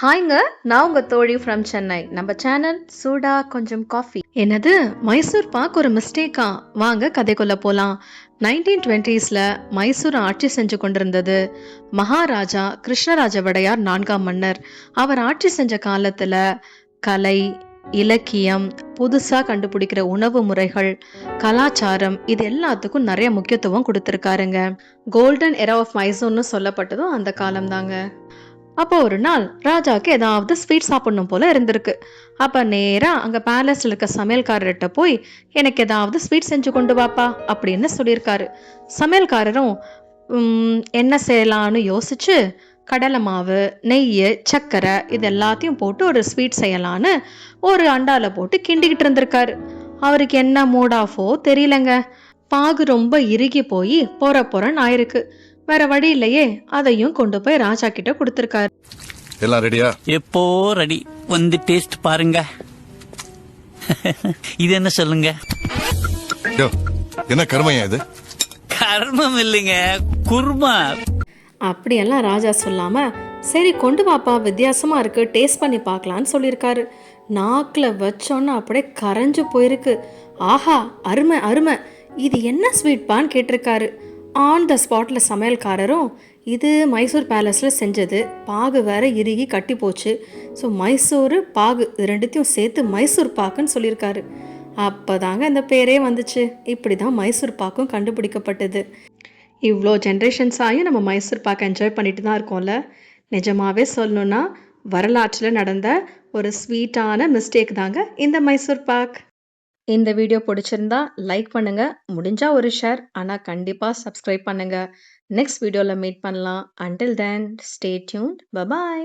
ஹாய்ங்க, நான் உங்க தோழி ஃப்ரம் சென்னை. நம்ம சேனல் சூடா கொஞ்சம் காஃபி. என்னது மைசூர் பாக் ஒரு மிஸ்டேக்கா? வாங்க கதைக்குள்ள போலாம். 1920ஸ்ல மைசூர் ஆட்சி செஞ்சு கொண்டிருந்தது மகாராஜா கிருஷ்ணராஜ வடையார் 4ஆம் மன்னர். அவர் ஆட்சி செஞ்ச காலத்துல கலை, இலக்கியம், புதுசா கண்டுபிடிக்கிற உணவு முறைகள், கலாச்சாரம் இது எல்லாத்துக்கும் நிறைய முக்கியத்துவம் கொடுத்திருக்காருங்க. கோல்டன் எரா ஆஃப் மைசூர்னு சொல்லப்பட்டதும் அந்த காலம் தாங்க. அப்போ ஒரு நாள் ராஜாவுக்கு ஏதாவது ஸ்வீட் சாப்பிடணும் போல இருந்திருக்கு. அப்ப நேரா அங்க பேலஸ்ல இருக்க சமையல்காரர்கிட்ட போய் எனக்கு ஏதாவது ஸ்வீட் செஞ்சு கொண்டு வாப்பா அப்படின்னு சொல்லியிருக்காரு. சமையல்காரரும் என்ன செய்யலான்னு யோசிச்சு கடலை மாவு, நெய், சர்க்கரை இது எல்லாத்தையும் போட்டு ஒரு ஸ்வீட் செய்யலான்னு ஒரு அண்டால போட்டு கிண்டிக்கிட்டு இருந்திருக்காரு. அவருக்கு என்ன மூட் ஆஃபோ தெரியலங்க. பாகு ரொம்ப இறுகி போய் பொறன்னு ஆயிருக்கு. வேற வழி இல்லையே, அதையும் கொண்டு போய் ராஜா கிட்ட கொடுத்திருக்காரு. எல்லாம் ரெடியா? எப்போ ரெடி. வந்து டேஸ்ட் பாருங்க. இது என்ன சொல்லுங்க? என்ன கர்மையா இது? கர்மம் இல்லைங்க, குருமா. அப்படியெல்லாம் ராஜா சொல்லாம சரி கொண்டு வாப்பா, வித்தியாசமா இருக்கு, டேஸ்ட் பண்ணி பார்க்கலான்னு சொல்லியிருக்காரு. நாக்கில் வச்சோன்னு அப்படியே கரைஞ்சு போயிருக்கு. ஆஹா, அருமை அருமை, இது என்ன ஸ்வீட்பான்னு கேட்டிருக்காரு. ஆன் த ஸ்பாட்டில் சமையல்காரரும் இது மைசூர் பேலஸில் செஞ்சது, பாகு வேற இறுகி கட்டி போச்சு, ஸோ மைசூர் பாகு இது ரெண்டுத்தையும் சேர்த்து மைசூர் பாக்குன்னு சொல்லியிருக்காரு. அப்போ தாங்க இந்த பேரே வந்துச்சு. இப்படி தான் மைசூர் பாக்கும் கண்டுபிடிக்கப்பட்டது. இவ்வளோ ஜென்ரேஷன்ஸ் ஆகி நம்ம மைசூர் பாக்கு என்ஜாய் பண்ணிட்டு தான் இருக்கோம்ல. நிஜமாவே சொல்லணுன்னா வரலாற்றில் நடந்த ஒரு ஸ்வீட்டான மிஸ்டேக் தாங்க இந்த மைசூர் பாக். இந்த வீடியோ பிடிச்சிருந்தா லைக் பண்ணுங்க, முடிஞ்சா ஒரு ஷேர், ஆனால் கண்டிப்பாக சப்ஸ்கிரைப் பண்ணுங்க. நெக்ஸ்ட் வீடியோவில் மீட் பண்ணலாம். Until then stay tuned. Bye bye.